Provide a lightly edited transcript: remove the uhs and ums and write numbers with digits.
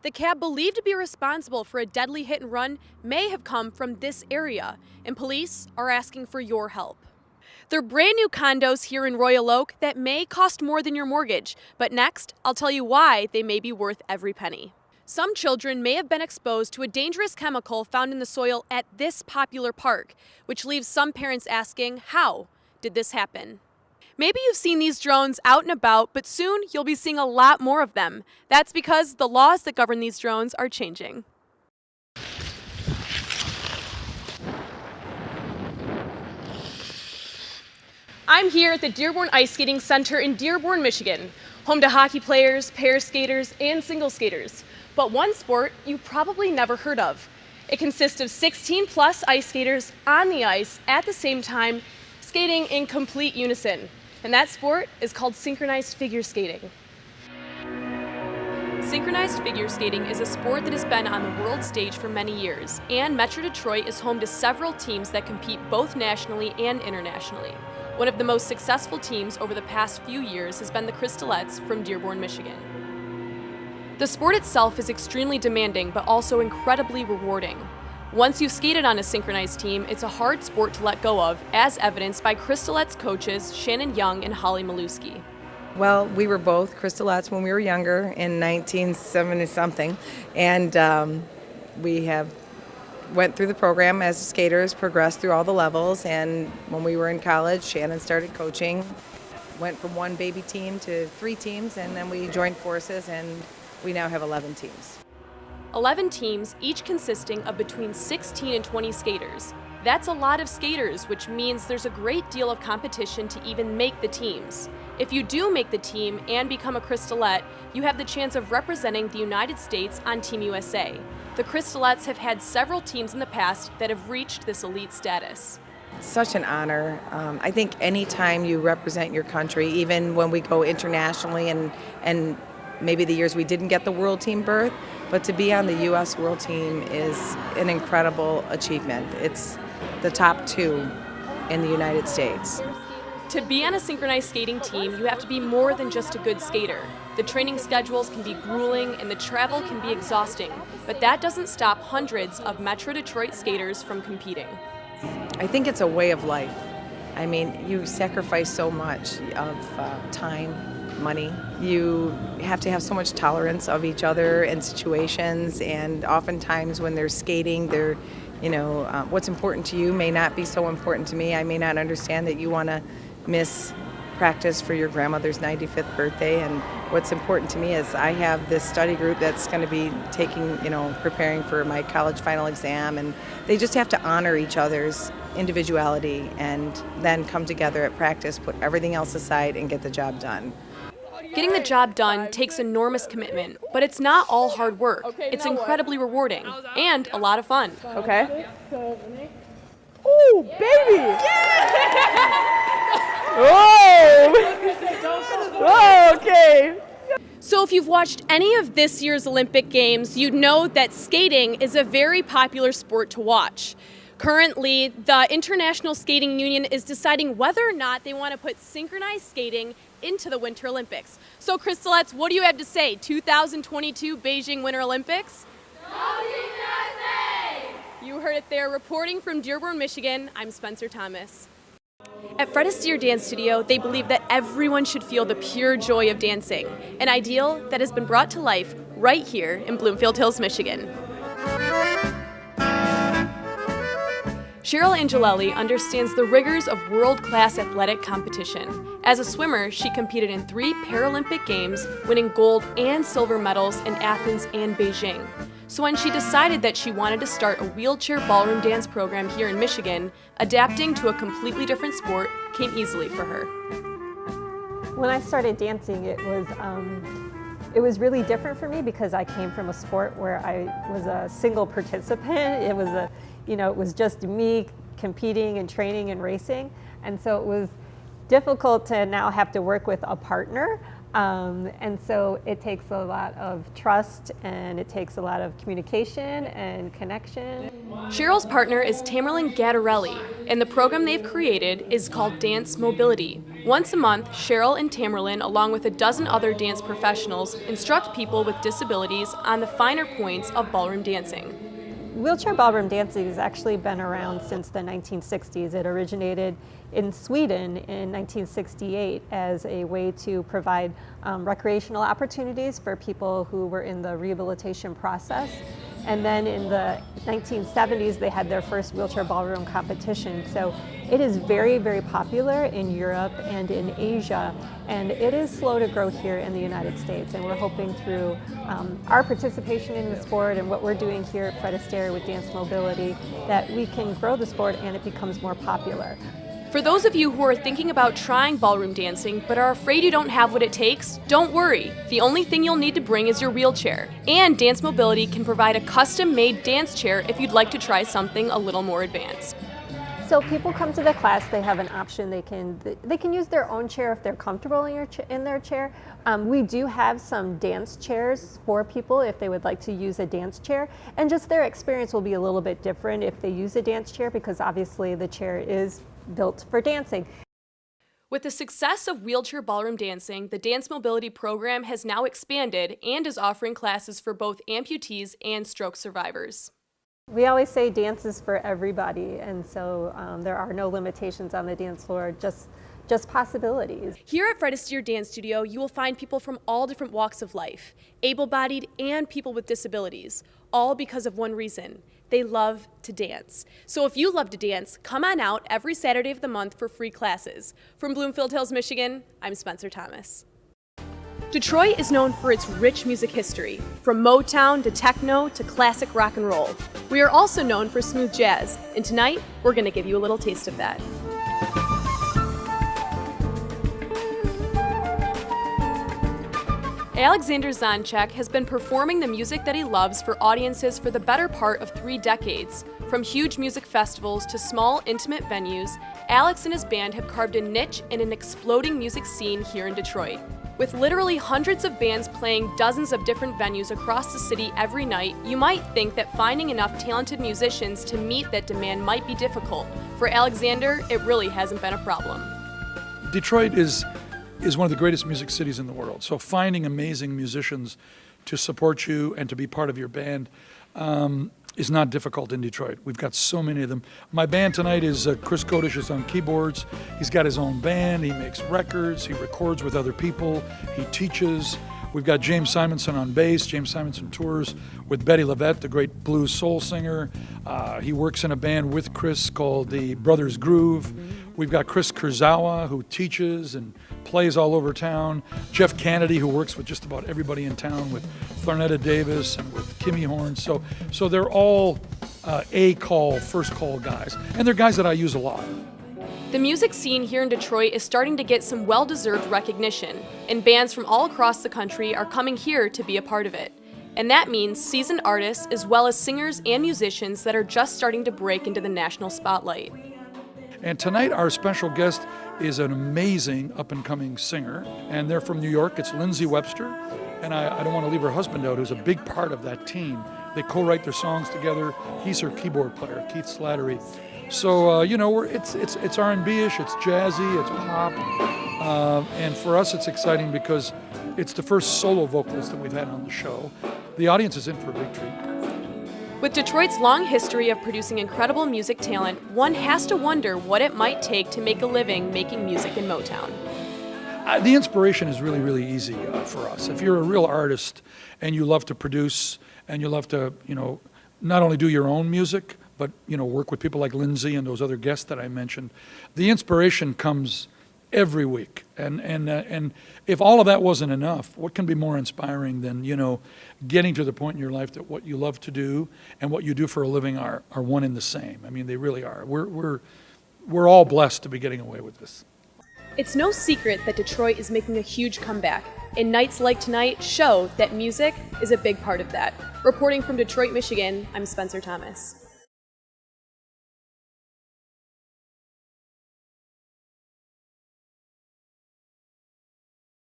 The cab believed to be responsible for a deadly hit and run may have come from this area, and police are asking for your help. They're brand new condos here in Royal Oak that may cost more than your mortgage, but next, I'll tell you why they may be worth every penny. Some children may have been exposed to a dangerous chemical found in the soil at this popular park, which leaves some parents asking, how did this happen? Maybe you've seen these drones out and about, but soon you'll be seeing a lot more of them. That's because the laws that govern these drones are changing. I'm here at the Dearborn Ice Skating Center in Dearborn, Michigan, home to hockey players, pair skaters, and single skaters. But one sport you probably never heard of. It consists of 16+ ice skaters on the ice at the same time, skating in complete unison. And that sport is called synchronized figure skating. Synchronized figure skating is a sport that has been on the world stage for many years, and Metro Detroit is home to several teams that compete both nationally and internationally. One of the most successful teams over the past few years has been the Crystalettes from Dearborn, Michigan. The sport itself is extremely demanding, but also incredibly rewarding. Once you've skated on a synchronized team, it's a hard sport to let go of, as evidenced by Crystalettes coaches Shannon Young and Holly Maluski. Well, we were both Crystalettes when we were younger in 1970-something, and we have went through the program as skaters, progressed through all the levels, and when we were in college, Shannon started coaching, went from one baby team to 3 teams, and then we joined forces, and we now have 11 teams. 11 teams, each consisting of between 16 and 20 skaters. That's a lot of skaters, which means there's a great deal of competition to even make the teams. If you do make the team and become a Crystalette, you have the chance of representing the United States on Team USA. The Crystalettes have had several teams in the past that have reached this elite status. Such an honor. I think anytime you represent your country, even when we go internationally and maybe the years we didn't get the world team berth, but to be on the U.S. world team is an incredible achievement. It's the top 2 in the United States. To be on a synchronized skating team, you have to be more than just a good skater. The training schedules can be grueling and the travel can be exhausting, but that doesn't stop hundreds of Metro Detroit skaters from competing. I think it's a way of life. I mean, you sacrifice so much of time, money. You have to have so much tolerance of each other and situations, and oftentimes when they're skating, what's important to you may not be so important to me. I may not understand that you want to miss practice for your grandmother's 95th birthday, and what's important to me is I have this study group that's going to be preparing for my college final exam, and they just have to honor each other's individuality and then come together at practice, put everything else aside, and get the job done. Getting the job done takes enormous commitment, but it's not all hard work. It's incredibly rewarding and a lot of fun. Okay. Ooh, baby! Oh, okay. So if you've watched any of this year's Olympic Games, you'd know that skating is a very popular sport to watch. Currently, the International Skating Union is deciding whether or not they want to put synchronized skating into the Winter Olympics. So, Crystalettes, what do you have to say? 2022 Beijing Winter Olympics? You heard it there. Reporting from Dearborn, Michigan, I'm Spencer Thomas. At Fred Astaire Dance Studio, they believe that everyone should feel the pure joy of dancing, an ideal that has been brought to life right here in Bloomfield Hills, Michigan. Cheryl Angelelli understands the rigors of world-class athletic competition. As a swimmer, she competed in 3 Paralympic Games, winning gold and silver medals in Athens and Beijing. So when she decided that she wanted to start a wheelchair ballroom dance program here in Michigan, adapting to a completely different sport came easily for her. When I started dancing, it was really different for me because I came from a sport where I was a single participant. It was just me competing and training and racing, and so it was difficult to now have to work with a partner. And so it takes a lot of trust, and it takes a lot of communication and connection. Cheryl's partner is Tamerlane Gattarelli, and the program they've created is called Dance Mobility. Once a month, Cheryl and Tamerlyn, along with a dozen other dance professionals, instruct people with disabilities on the finer points of ballroom dancing. Wheelchair ballroom dancing has actually been around since the 1960s. It originated in Sweden in 1968 as a way to provide recreational opportunities for people who were in the rehabilitation process. And then in the 1970s, they had their first wheelchair ballroom competition. So it is very, very popular in Europe and in Asia, and it is slow to grow here in the United States. And we're hoping through our participation in the sport and what we're doing here at Fred Astaire with Dance Mobility that we can grow the sport and it becomes more popular. For those of you who are thinking about trying ballroom dancing but are afraid you don't have what it takes, don't worry. The only thing you'll need to bring is your wheelchair. And Dance Mobility can provide a custom-made dance chair if you'd like to try something a little more advanced. So people come to the class, they have an option. They can use their own chair if they're comfortable in their chair. We do have some dance chairs for people if they would like to use a dance chair. And just their experience will be a little bit different if they use a dance chair because obviously the chair is built for dancing. With the success of wheelchair ballroom dancing, the Dance Mobility program has now expanded and is offering classes for both amputees and stroke survivors. We always say dance is for everybody, and so there are no limitations on the dance floor, just possibilities. Here at Fred Astaire Dance Studio, you will find people from all different walks of life, able-bodied and people with disabilities, all because of one reason: they love to dance. So if you love to dance, come on out every Saturday of the month for free classes. From Bloomfield Hills, Michigan, I'm Spencer Thomas. Detroit is known for its rich music history, from Motown to techno to classic rock and roll. We are also known for smooth jazz, and tonight we're going to give you a little taste of that. Alexander Zonchek has been performing the music that he loves for audiences for the better part of 3 decades. From huge music festivals to small, intimate venues, Alex and his band have carved a niche in an exploding music scene here in Detroit. With literally hundreds of bands playing dozens of different venues across the city every night, you might think that finding enough talented musicians to meet that demand might be difficult. For Alexander, it really hasn't been a problem. Detroit is one of the greatest music cities in the world. So finding amazing musicians to support you and to be part of your band is not difficult in Detroit. We've got so many of them. My band tonight is Chris Kodish is on keyboards. He's got his own band. He makes records. He records with other people. He teaches. We've got James Simonson on bass. James Simonson tours with Betty LaVette, the great blues soul singer. He works in a band with Chris called the Brothers Groove. We've got Chris Kurzawa, who teaches and plays all over town. Jeff Kennedy, who works with just about everybody in town, with Thornetta Davis and with Kimmy Horn. So they're all first call guys. And they're guys that I use a lot. The music scene here in Detroit is starting to get some well-deserved recognition, and bands from all across the country are coming here to be a part of it. And that means seasoned artists as well as singers and musicians that are just starting to break into the national spotlight. And tonight our special guest is an amazing up-and-coming singer, and they're from New York. It's Lindsay Webster, and I don't want to leave her husband out, who's a big part of that team. They co-write their songs together. He's her keyboard player, Keith Slattery. So it's R&B-ish, it's jazzy, it's pop, and for us it's exciting because it's the first solo vocalist that we've had on the show. The audience is in for a big treat. With Detroit's long history of producing incredible music talent, one has to wonder what it might take to make a living making music in Motown. The inspiration is really, really easy for us. If you're a real artist and you love to produce and you love to, not only do your own music, but work with people like Lindsay and those other guests that I mentioned, the inspiration comes every week. And if all of that wasn't enough, what can be more inspiring than getting to the point in your life that what you love to do and what you do for a living are one and the same. I mean, they really are. We're all blessed to be getting away with this. It's no secret that Detroit is making a huge comeback, and nights like tonight show that music is a big part of that. Reporting from Detroit, Michigan, I'm Spencer Thomas.